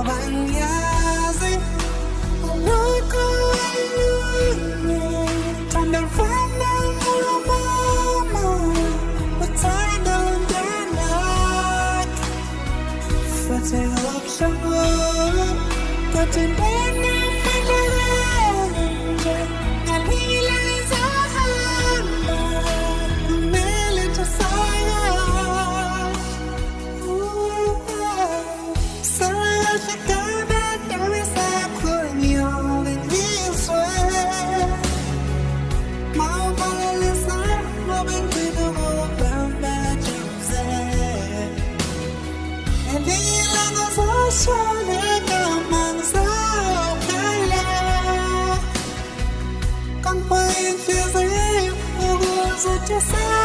bagnarsi noi con lui tender fama mama what's going on what's the option got to just